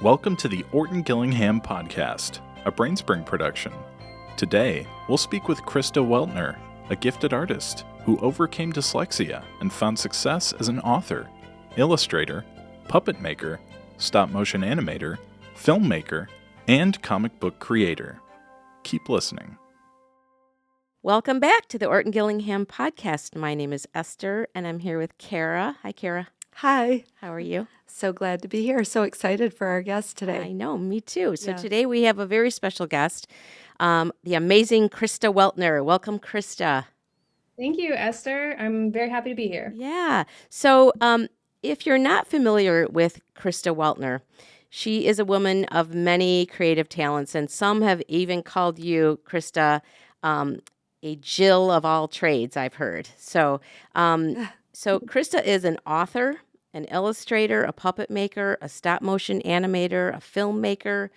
Welcome to the Orton Gillingham Podcast, a Brainspring production. Today, we'll speak with Krista Weltner, a gifted artist who overcame dyslexia and found success as an author, illustrator, puppet maker, stop-motion animator, filmmaker, and comic book creator. Keep listening. Welcome back to the Orton Gillingham Podcast. My name is Esther, and I'm here with Kara. Hi, Kara. Hi. How are you? So glad to be here. So excited for our guest today. I know, me too. So Yeah. today we have a very special guest, the amazing Krista Weltner. Welcome, Krista. Thank you, Esther. I'm very happy to be here. Yeah. So if you're not familiar with Krista Weltner, she is a woman of many creative talents, and some have even called you, Krista, a Jill of all trades, I've heard. So Krista is an author, an illustrator, a puppet maker, a stop-motion animator, a filmmaker,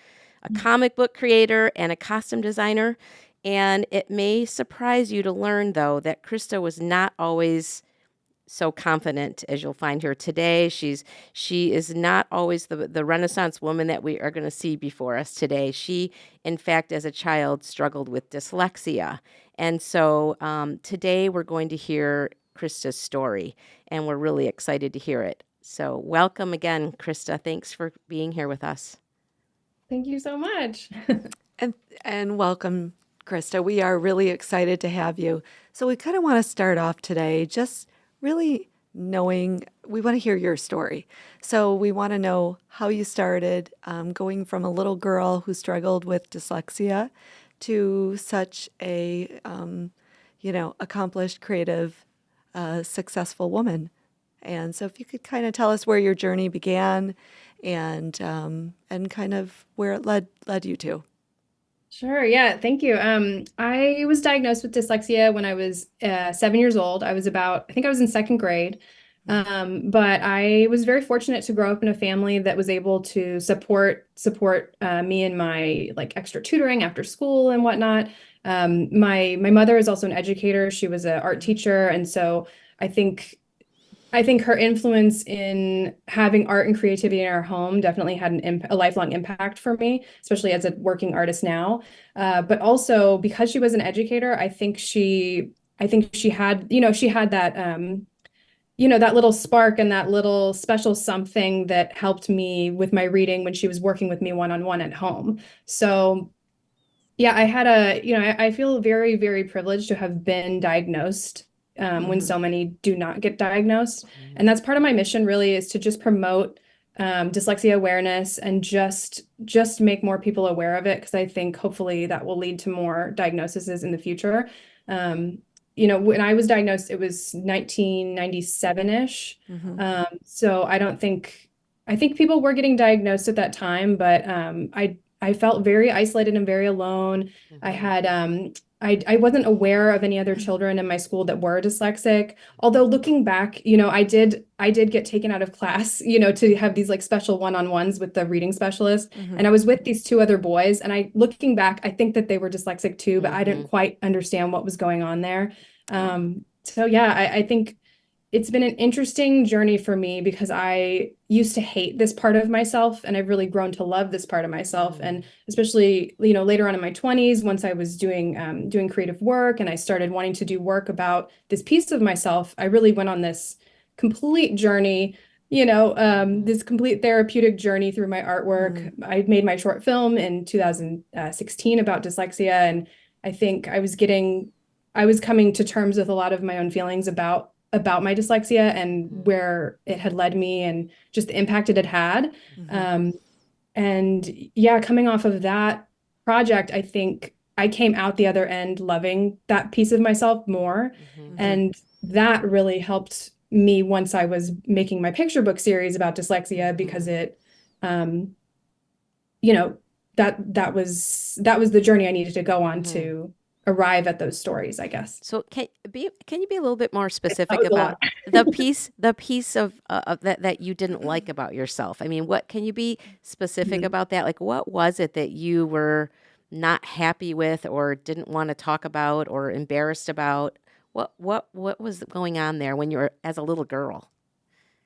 a comic book creator, and a costume designer. And it may surprise you to learn, though, that Krista was not always so confident as you'll find here today. She is not always the Renaissance woman that we are going to see before us today. She, in fact, as a child, struggled with dyslexia. And so today we're going to hear Krista's story, and we're really excited to hear it. So welcome again, Krista. Thanks for being here with us. Thank you so much. And welcome, Krista. We are really excited to have you. So we kind of want to start off today just really knowing, we want to hear your story. So we want to know how you started going from a little girl who struggled with dyslexia to such a, accomplished, creative, successful woman. And so if you could kind of tell us where your journey began and kind of where it led you to. Sure. Yeah. Thank you. I was diagnosed with dyslexia when I was 7 years old. I think I was in second grade. But I was very fortunate to grow up in a family that was able to support me in my extra tutoring after school and whatnot. My mother is also an educator. She was an art teacher. And so I think her influence in having art and creativity in our home definitely had a lifelong impact for me, especially as a working artist now. But also because she was an educator, I think she had that, that little spark and that little special something that helped me with my reading when she was working with me one-on-one at home. So yeah, I feel very, very privileged to have been diagnosed when so many do not get diagnosed. And that's part of my mission really, is to just promote dyslexia awareness and just make more people aware of it, because I think hopefully that will lead to more diagnoses in the future. When I was diagnosed, it was 1997-ish. So I think people were getting diagnosed at that time, but I felt very isolated and very alone. I had I wasn't aware of any other children in my school that were dyslexic. Although looking back, I did get taken out of class, to have these special one-on-ones with the reading specialist. And I was with these two other boys, and looking back, I think that they were dyslexic too, but I didn't quite understand what was going on there. So yeah, I think it's been an interesting journey for me, because I used to hate this part of myself, and I've really grown to love this part of myself. And especially, later on in my 20s, once I was doing creative work and I started wanting to do work about this piece of myself, I really went on this complete journey, this complete therapeutic journey through my artwork. I made my short film in 2016 about dyslexia, and I think I was coming to terms with a lot of my own feelings about my dyslexia and where it had led me and just the impact it had had. And yeah, coming off of that project, I think I came out the other end loving that piece of myself more. And that really helped me once I was making my picture book series about dyslexia, because it, that was the journey I needed to go on to arrive at those stories, I guess. So can you be a little bit more specific about the piece of that you didn't like about yourself? I mean, what can you be specific about that? Like, what was it that you were not happy with, or didn't want to talk about, or embarrassed about? What was going on there when you were as a little girl?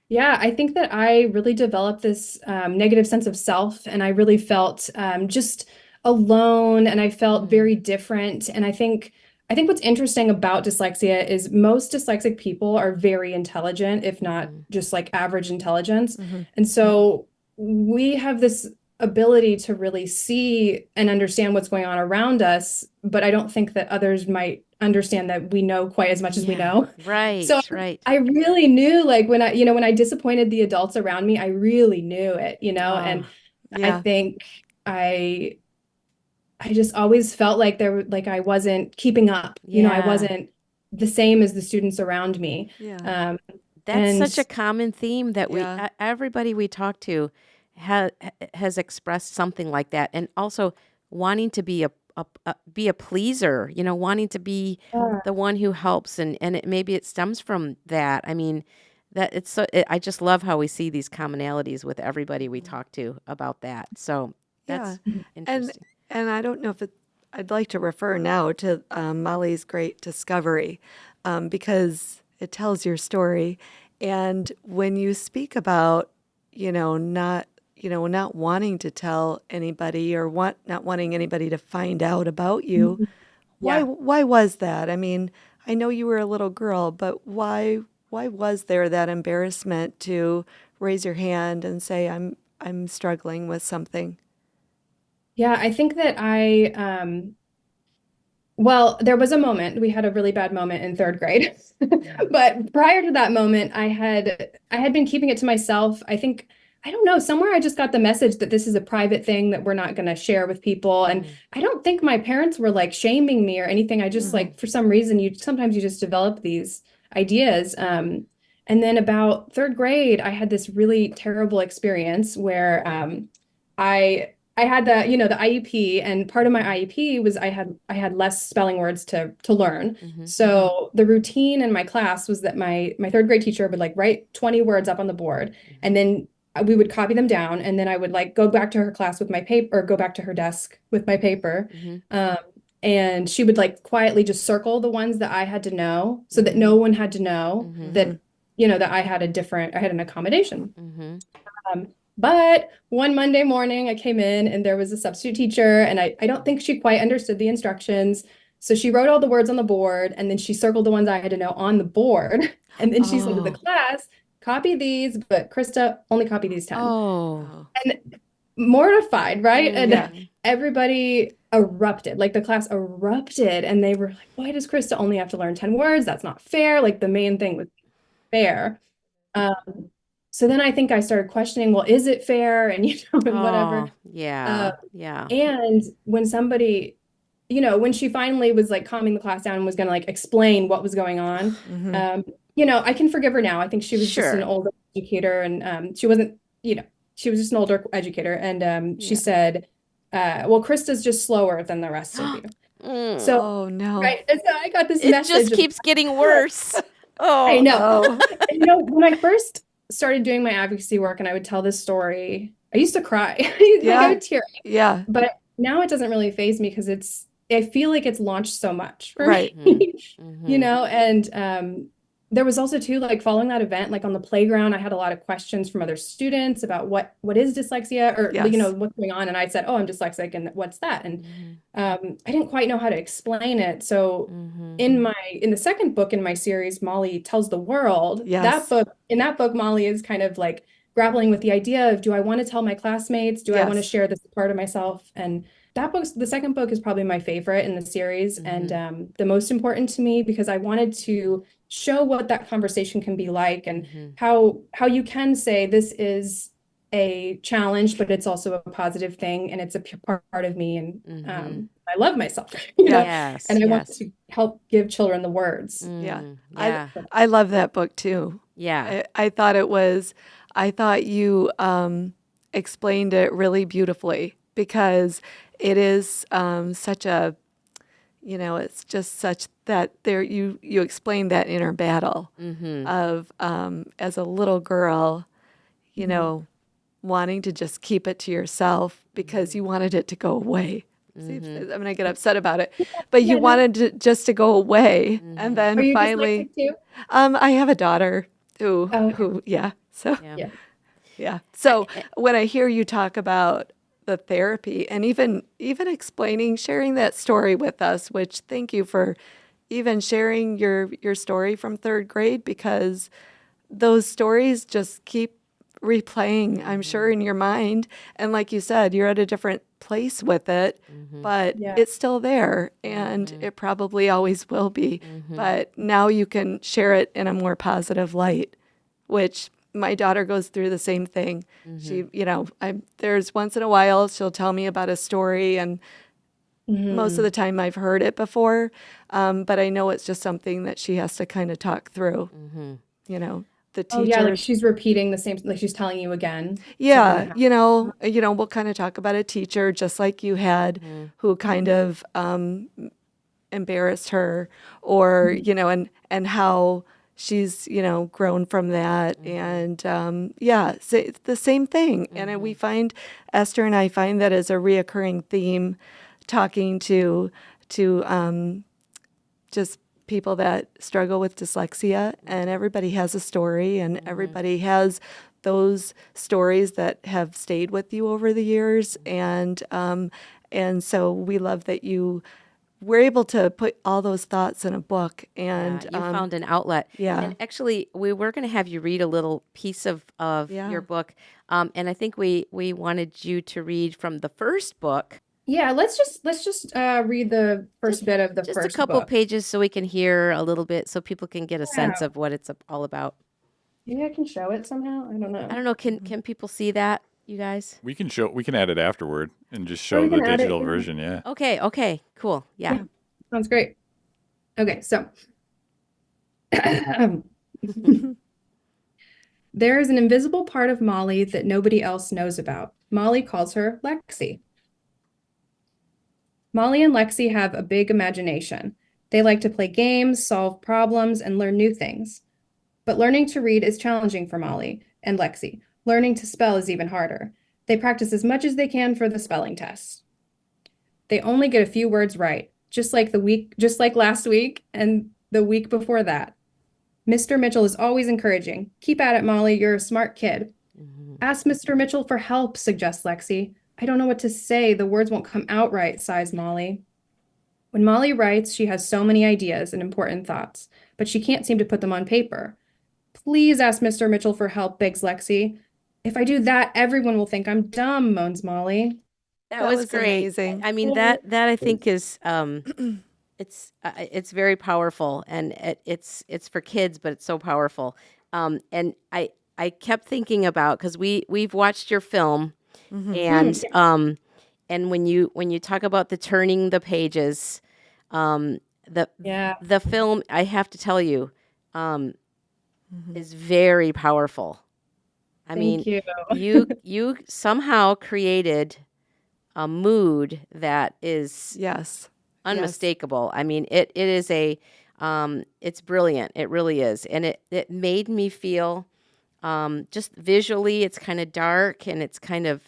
Yeah, I think that I really developed this negative sense of self, and I really felt just alone, and I felt very different. And I think what's interesting about dyslexia is most dyslexic people are very intelligent, if not just like average intelligence. Mm-hmm. And so we have this ability to really see and understand what's going on around us, but I don't think that others might understand that we know quite as much as we Yeah, know. So right. I really knew like when I disappointed the adults around me, I really knew it, and I Yeah. think I I just always felt like like I wasn't keeping up. I Yeah. wasn't the same as the students around me. Yeah. Um, That's and such a common theme that Yeah. everybody we talk to has expressed something like that, and also wanting to be a pleaser, wanting to be Yeah. the one who helps, and maybe it stems from that. I mean, that it's so I just love how we see these commonalities with everybody we talk to about that. So Yeah. that's And interesting. and I don't know if I'd like to refer now to Molly's great discovery because it tells your story. And when you speak about, not wanting to tell anybody or not wanting anybody to find out about you, Yeah. why was that? I mean, I know you were a little girl, but why was there that embarrassment to raise your hand and say I'm struggling with something? Yeah, I think that well, there was a moment, we had a really bad moment in third grade. But prior to that moment, I had been keeping it to myself. I don't know, somewhere I just got the message that this is a private thing that we're not going to share with people. And I don't think my parents were like shaming me or anything. I just like for some reason you sometimes you just develop these ideas. And then about third grade, I had this really terrible experience where I had the IEP, and part of my IEP was I had less spelling words to learn. So the routine in my class was that my third grade teacher would like write 20 words up on the board, and then we would copy them down, and then I would like go back to her class with my paper, or go back to her desk with my paper. Um, and she would like quietly just circle the ones that I had to know so that no one had to know that I had an accommodation. Um, but one Monday morning, I came in and there was a substitute teacher, and I don't think she quite understood the instructions. So she wrote all the words on the board, and then she circled the ones I had to know on the board. And then she said to the Oh, class, copy these, but Krista, only copy these 10. Oh. oh, And mortified, right? yeah, And everybody erupted, like the class erupted, and they were like, why does Krista only have to learn 10 words? That's not fair. Like the main thing was fair. Um, so then I think I started questioning, well, is it fair? And and whatever. Oh, Uh, yeah. and when when she finally was like calming the class down and was going to like explain what was going on, um, I can forgive her now. I think she was just an Sure. older educator, and she wasn't, she was just an older educator. And she Yeah. said, well, Krista's just slower than the rest of you. Mm. So, oh no, right. And so I got this It just message of, keeps getting worse. I Oh. know. oh, When I first started doing my advocacy work and I would tell this story, I used to cry. Like I yeah, would tear up. yeah, But now it doesn't really faze me because I feel like it's launched so much for right, me. Mhm. And there was also too, like following that event, like on the playground, I had a lot of questions from other students about what is dyslexia, or yes, what's going on. And I said, oh, I'm dyslexic, and what's that? And Mhm. I didn't quite know how to explain it. So Mhm. in the second book in my series, Molly Tells the World, yes, in that book, Molly is kind of like grappling with the idea of, do I want to tell my classmates? Do I want to yes, share this part of myself? And the second book is probably my favorite in the series, and the most important to me, because I wanted to show what that conversation can be like, and how you can say this is a challenge, but it's also a positive thing, and it's a part of me, and I love myself, yeah, Yes, and I want yes. to help give children the words. yeah. I Yeah. I love that book too. Yeah. I thought I thought you explained it really beautifully because it is such a, it's just such that you explained that inner battle of as a little girl, you know, wanting to just keep it to yourself because you wanted it to go away. See, I'm going to get upset about it, but you Yeah, no. wanted to, just to go away, and Are then you finally, dyslexic too? I have a daughter who Oh, okay. who yeah, So, Yeah. Yeah. yeah. So I- when I hear you talk about the therapy and even explaining, sharing that story with us, which thank you for even sharing your story from third grade, because those stories just keep replaying, I'm sure, in your mind. And like you said, you're at a different place with it, but Yeah. it's still there and it probably always will be. But now you can share it in a more positive light, which my daughter goes through the same thing. She, there's once in a while she'll tell me about a story, and most of the time I've heard it before, but I know it's just something that she has to kind of talk through. The Oh yeah, like teachers. she's repeating the same, like she's telling you again something Yeah, that happened. we'll kind of talk about a teacher just like you had, who kind of embarrassed her, or and how she's grown from that, and yeah, so it's the same thing. And we find, Esther and I find that as a reoccurring theme, talking to just people that struggle with dyslexia, and everybody has a story, and everybody has those stories that have stayed with you over the years, and so we love that you were able to put all those thoughts in a book, and you found an outlet. yeah. And actually, we were going to have you read a little piece of Yeah. your book. And I think we wanted you to read from the first book. Yeah, let's just read the first bit of the Just a first couple book. pages so we can hear a little bit, so people can get a sense Yeah. of what it's all about. Maybe I can show it somehow. I don't know. I don't know. Can people see that, you guys? We can add it afterward and just Oh, show we the can add it, digital yeah. version. Yeah. Okay. Cool. Yeah. Sounds great. Okay, so there is an invisible part of Molly that nobody else knows about. Molly calls her Lexi. Molly and Lexi have a big imagination. They like to play games, solve problems, and learn new things. But learning to read is challenging for Molly and Lexi. Learning to spell is even harder. They practice as much as they can for the spelling test. They only get a few words right, just like last week and the week before that. Mr. Mitchell is always encouraging. Keep at it, Molly. You're a smart kid. Ask Mr. Mitchell for help, suggests Lexi. I don't know what to say. The words won't come out right, sighs Molly. When Molly writes, she has so many ideas and important thoughts, but she can't seem to put them on paper. Please ask Mr. Mitchell for help, begs Lexi. If I do that, everyone will think I'm dumb, moans Molly. That was great. amazing. I mean, that I think is it's very powerful, and it's for kids, but it's so powerful. And I kept thinking about, because we've watched your film, and when you talk about the turning the pages, the Yeah. the film, I have to tell you, is very powerful. I mean, Thank you. you somehow created a mood that is Yes. unmistakable. I mean, it is it's brilliant. It really is. And it made me feel, just visually, it's kind of dark, and it's kind of,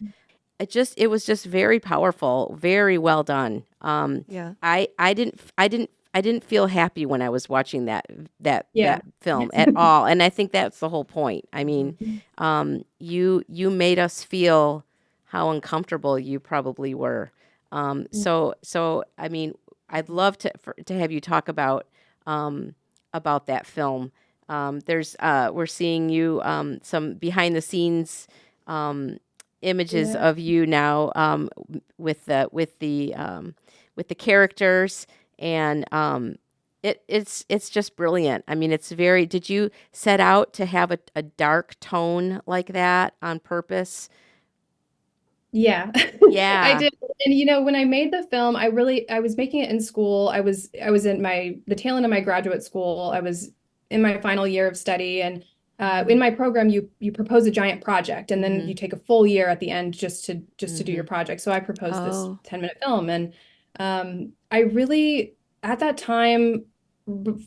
it was just very powerful, very well done. Yeah. I didn't feel happy when I was watching that Yeah. film at all. And I think that's the whole point. I mean, you made us feel how uncomfortable you probably were. So I mean, I'd love to have you talk about that film. We're seeing you, some behind the scenes images Yeah. of you now, with the characters, and it's just brilliant. I mean, it's very. Did you set out to have a dark tone like that on purpose? Yeah. Yeah. I did. And when I made the film, I was making it in school. I was in the tail end of my graduate school. I was in my final year of study, and in my program you propose a giant project, and then you take a full year at the end just to do your project. So I proposed this Oh. 10-minute film, and I really, at that time,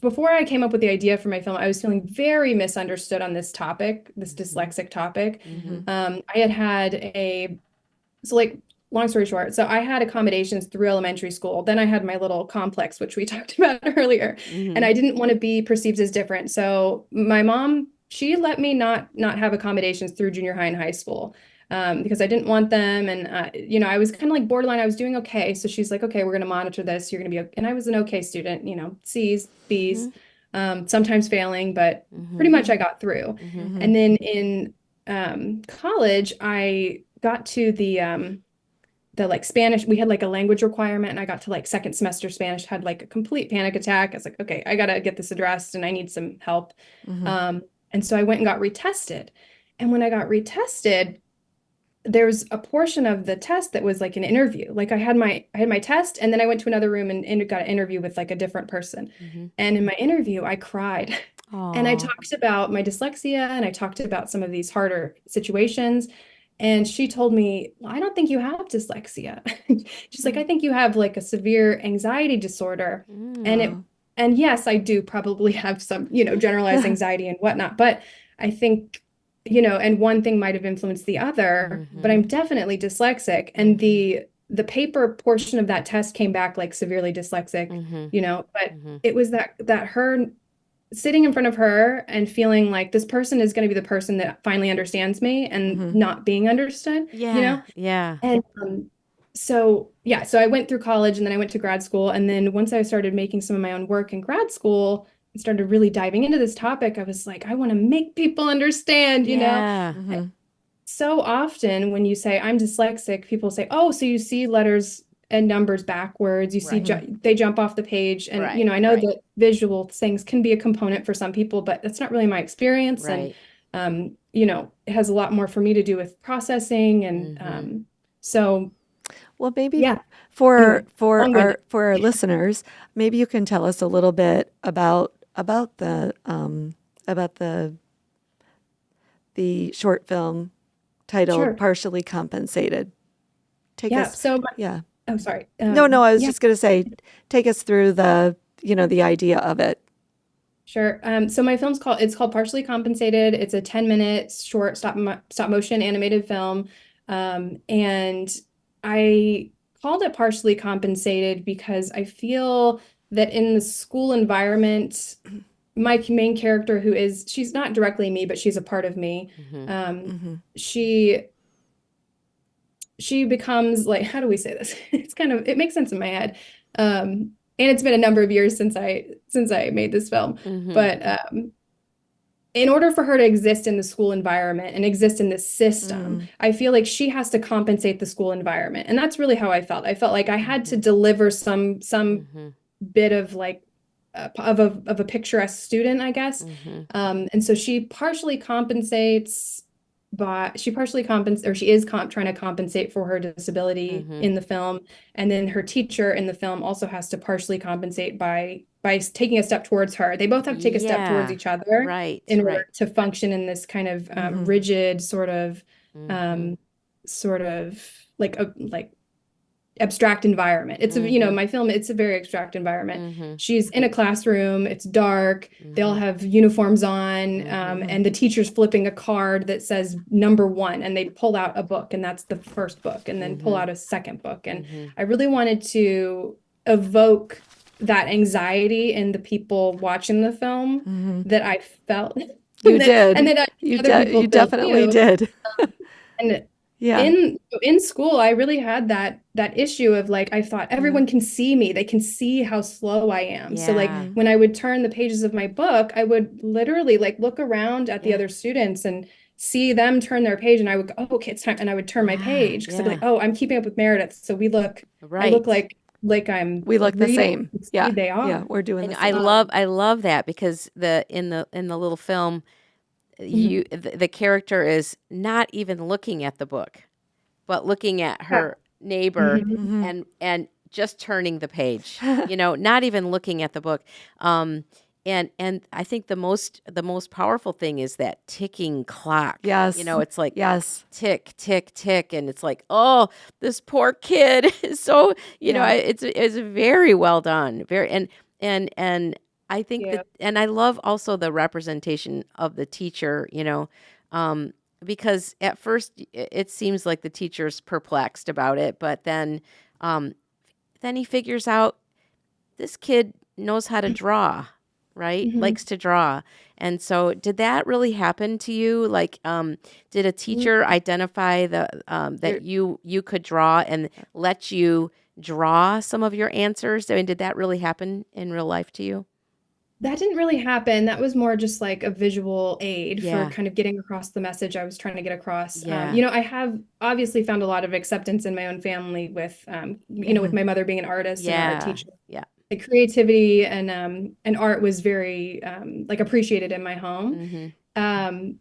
before I came up with the idea for my film, I was feeling very misunderstood on this topic, this dyslexic topic. I had so, like, long story short, so I had accommodations through elementary school. Then I had my little complex, which we talked about earlier, and I didn't want to be perceived as different. So my mom she let me not have accommodations through junior high and high school. Because I didn't want them. And, I was kind of like borderline. I was doing okay. So she's like, okay, we're going to monitor this. You're going to be okay. And I was an okay student, C's, B's, sometimes failing, but pretty much I got through. And then in college, I got to the like Spanish, we had like a language requirement, and I got to like second semester Spanish, had like a complete panic attack. I was like, okay, I got to get this addressed and I need some help. And so I went and got retested. And when I got retested, there's a portion of the test that was like an interview. Like I had my test, and then I went to another room and got an interview with like a different person. And in my interview, I cried. And I talked about my dyslexia, and I talked about some of these harder situations. And she told me, well, I don't think you have dyslexia. She's like, I think you have like a severe anxiety disorder. And yes, I do probably have some, generalized anxiety and whatnot. But I think, and one thing might have influenced the other, but I'm definitely dyslexic. And the paper portion of that test came back like severely dyslexic, but it was that her sitting in front of her and feeling like this person is going to be the person that finally understands me, and not being understood, Yeah. And so I went through college, and then I went to grad school. And then once I started making some of my own work in grad school and started really diving into this topic, I was like, I want to make people understand, So often when you say I'm dyslexic, people say, oh, so you see letters and numbers backwards, you see they jump off the page. And, I know that visual things can be a component for some people, but that's not really my experience. And, it has a lot more for me to do with processing. And so, Well, maybe yeah. for Anyway, our listeners, maybe you can tell us a little bit about the short film titled Sure. Partially Compensated. Take Yeah. us. So, Yeah. oh, sorry. No, I was Yeah. just going to say, take us through the idea of it. Sure. So my film's called Partially Compensated. It's a 10-minute short stop motion animated film. And I called it Partially Compensated because I feel that in the school environment, my main character, she's not directly me, but she's a part of me. She becomes like, how do we say this? It makes sense in my head. And it's been a number of years since I made this film. But in order for her to exist in the school environment and exist in this system, I feel like she has to compensate the school environment. And that's really how I felt. I felt like I had to deliver some bit of like of a picturesque student, I guess. And so she partially compensates, but she is trying to compensate for her disability in the film. And then her teacher in the film also has to partially compensate by taking a step towards her. They both have to take a step towards each other in order to function in this kind of rigid sort of like abstract environment. It's my film, it's a very abstract environment. She's in a classroom, it's dark, they all have uniforms on, and the teacher's flipping a card that says number 1, and they pull out a book, and that's the first book, and then pull out a second book. And I really wanted to evoke that anxiety in the people watching the film that I felt. You did. And that you definitely did. And yeah. In school, I really had that issue of like, I thought everyone can see me. They can see how slow I am. So like when I would turn the pages of my book, I would literally like look around at the other students and see them turn their page, and I would go, oh, okay, it's time. And I would turn my page because I'd be like, oh, I'm keeping up with Meredith. So I look like we look the same. Yeah. They are. Yeah. We're doing And the same. I love that because in the little film, the character is not even looking at the book, but looking at her neighbor and just turning the page, not even looking at the book. And I think the most powerful thing is that ticking clock. Yes. It's like yes. tick, tick, tick. And it's like, oh, this poor kid. So, it's very well done. And I think that, and I love also the representation of the teacher, because at first it seems like the teacher's perplexed about it, but then he figures out this kid knows how to draw, right? Mhm. Likes to draw. And so did that really happen to you? Like, did a Mm, teacher identify You're, that you could draw and let you draw some of your answers? I mean, did that really happen in real life to you? That didn't really happen. That was more just like a visual aid for Yeah. kind of getting across the message I was trying to get across. Yeah. I have obviously found a lot of acceptance in my own family with, with mhm. my mother being an artist and an art Yeah. teacher. Yeah. Like creativity and art was very like appreciated in my home. Mhm. Um,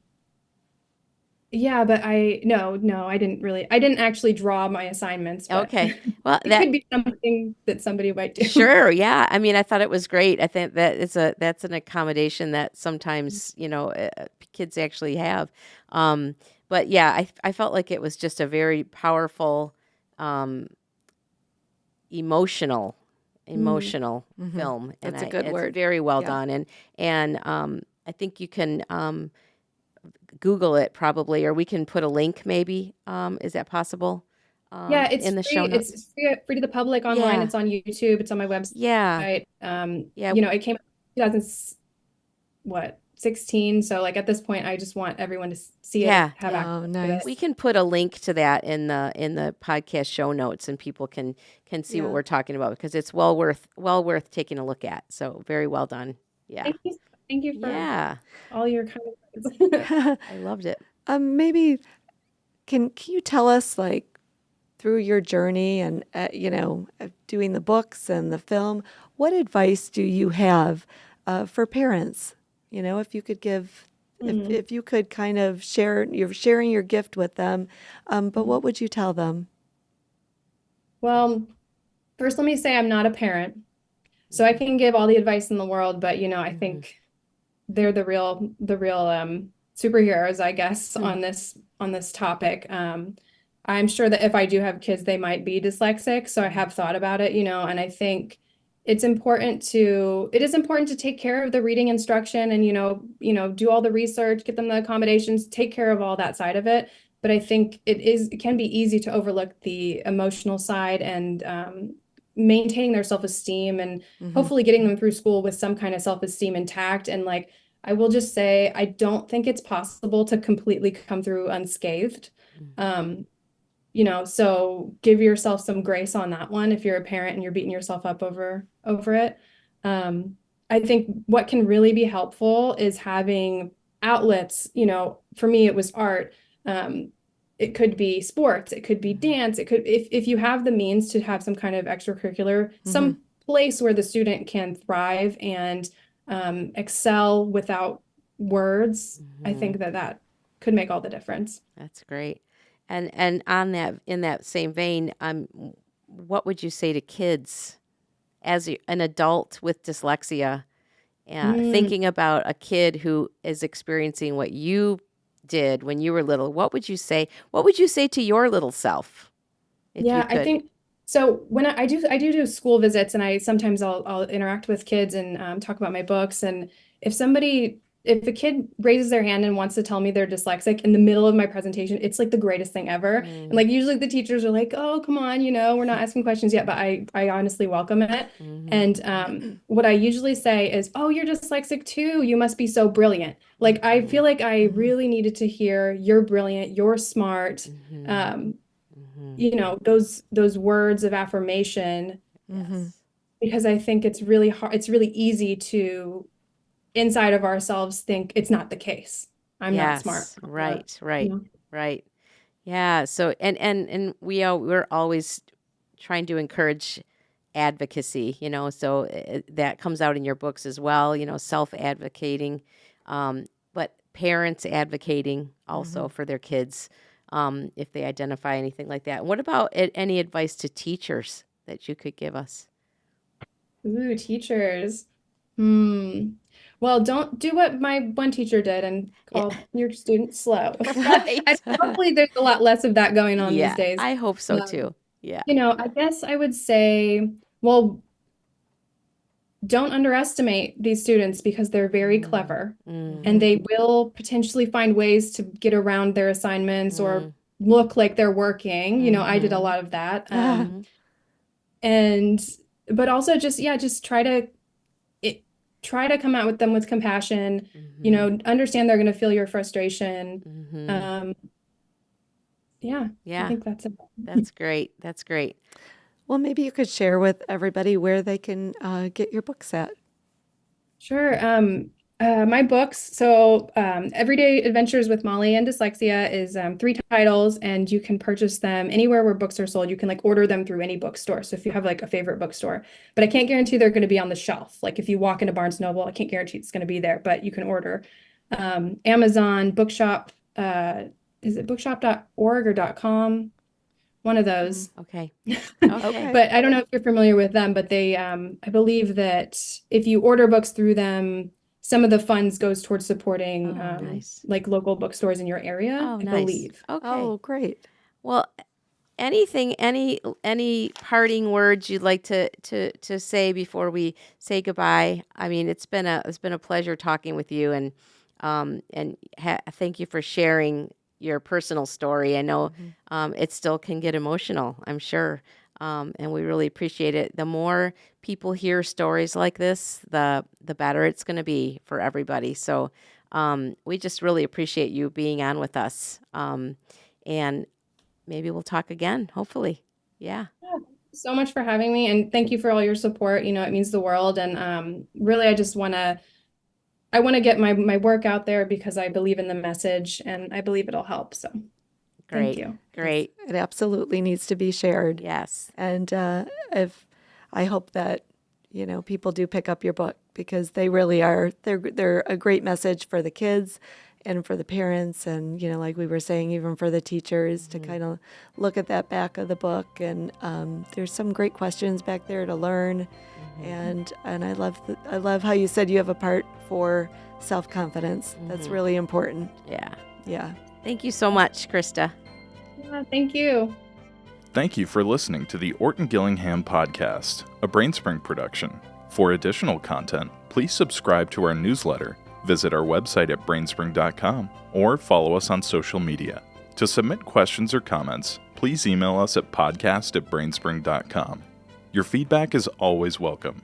yeah, but I didn't actually draw my assignments, but Okay. Well, it that could be something that somebody might do. sure, yeah. I mean, I thought it was great. I think that's an accommodation that sometimes, kids actually have. Um, but yeah, I felt like it was just a very powerful, um, emotional, Mm. emotional Mhm. film, and That's a good it's word. very well Yeah. done. And I think you can Google it probably, or we can put a link maybe. Is that possible? Yeah, it's In the show free. note. It's free to the public online. Yeah, It's on YouTube. It's on my yeah, website. yeah. It came out 2000, what, 16. So like at this point, I just want everyone to see it, Yeah, have access Oh, to nice. we it. can put a link to that in the podcast show notes, and people can see what Yeah. we're talking about because it's well worth taking a look at. So very well done. Yeah. Thank you. Thank you for Yeah. all your kind words. I loved it. Maybe can you tell us like through your journey and doing the books and the film, what advice do you have for parents? If you could give, Mm. if you could kind of share, you're sharing your gift with them, but what would you tell them? Well, first, let me say I'm not a parent, so I can give all the advice in the world, but I Hmm. think they're the real superheroes, I guess, Hmm. on this topic. I'm sure that if I do have kids, they might be dyslexic, so I have thought about it, and I think it is important to take care of the reading instruction and do all the research, get them the accommodations, take care of all that side of it. But I think it can be easy to overlook the emotional side and maintaining their self-esteem and Hmm. hopefully getting them through school with some kind of self-esteem intact. And like, I will just say, I don't think it's possible to completely come through unscathed. Um, so give yourself some grace on that one if you're a parent and you're beating yourself up over it. Um, I think what can really be helpful is having outlets. For me, it was art. Um, it could be sports, it could be dance, it could if you have the means to have some kind of extracurricular, Hmm. some place where the student can thrive and excel without words. I Hmm. think that could make all the difference. That's great. And on that in that same vein, what would you say to kids as an adult with dyslexia? Mm. Thinking about a kid who is experiencing what you did when you were little, what would you say? What would you say to your little self if you Yeah, I could? think so. When I do school visits, and I sometimes I'll interact with kids and talk about my books. And if a kid raises their hand and wants to tell me they're dyslexic in the middle of my presentation, it's like the greatest thing ever. And Mm, like usually the teachers are like, "Oh, come on, we're not asking questions yet," but I honestly welcome it. mhm, And what I usually say is, "Oh, you're dyslexic too. You must be so brilliant." Like I mhm, feel like I Hmm. really needed to hear, "You're brilliant. You're smart." mhm, Um, mhm. those words of affirmation, Hmm. Yes. because I think it's really hard, it's really easy to inside of ourselves think it's not the case. I'm not smart. Yes. Right. Right. You know? Right. Yeah. So and we're always trying to encourage advocacy, so that comes out in your books as well, self-advocating, but parents advocating Hmm. also for their kids, if they identify anything like that. What about any advice to teachers that you could give us? Ooh, teachers. Hmm. Well, don't do what my one teacher did and Yeah. call your students slow. Right. Hopefully there's a lot less of that going on these Yeah, days. I hope so Um, too. Yeah. I guess I would say, well, don't underestimate these students because they're very Mm, clever and mm, Hmm. they will potentially find ways to get around their assignments or mm, look like they're working. I did a mm-hmm, lot of that. mm-hmm, And but also just, yeah, just try to it, try to come out with them with compassion, understand they're going to feel your frustration. Yeah, I Yeah, think that's it. that's great. That's great. Well, maybe you could share with everybody where they can get your books at. Sure. My books. So, Everyday Adventures with Molly and Dyslexia is 3 titles, and you can purchase them anywhere where books are sold. You can like order them through any bookstore. So if you have like a favorite bookstore, but I can't guarantee they're going to be on the shelf. Like if you walk into Barnes Noble, I can't guarantee it's going to be there, but you can order. Amazon, Bookshop. Is it bookshop.org or .com? One of those. Okay. Okay. But I don't know if you're familiar with them, but they, I believe that if you order books through them, some of the funds goes towards supporting nice. like local bookstores in your area, Oh, I nice. believe. Okay. Oh, great. Well, any parting words you'd like to say before we say goodbye? I mean, it's been a pleasure talking with you, and thank you for sharing your personal story. I know it still can get emotional, I'm sure, and we really appreciate it. The more people hear stories like this, the better it's going to be for everybody. So we just really appreciate you being on with us, and maybe we'll talk again, hopefully. Yeah. So much for having me, and thank you for all your support. It means the world. And really, I want to get my work out there because I believe in the message and I believe it'll help. So thank Great. you. Great. It absolutely needs to be shared. Yes. And if I hope that people do pick up your book, because they really are. They're a great message for the kids and for the parents, and like we were saying, even for the teachers to kind of look at that back of the book. And there's some great questions back there to learn. And I love how you said you have a part for self-confidence. That's really important. Yeah. Yeah. Thank you so much, Krista. Yeah, thank you. Thank you for listening to the Orton Gillingham Podcast, a Brainspring production. For additional content, please subscribe to our newsletter, visit our website at brainspring.com, or follow us on social media. To submit questions or comments, please email us at podcast@brainspring.com. Your feedback is always welcome.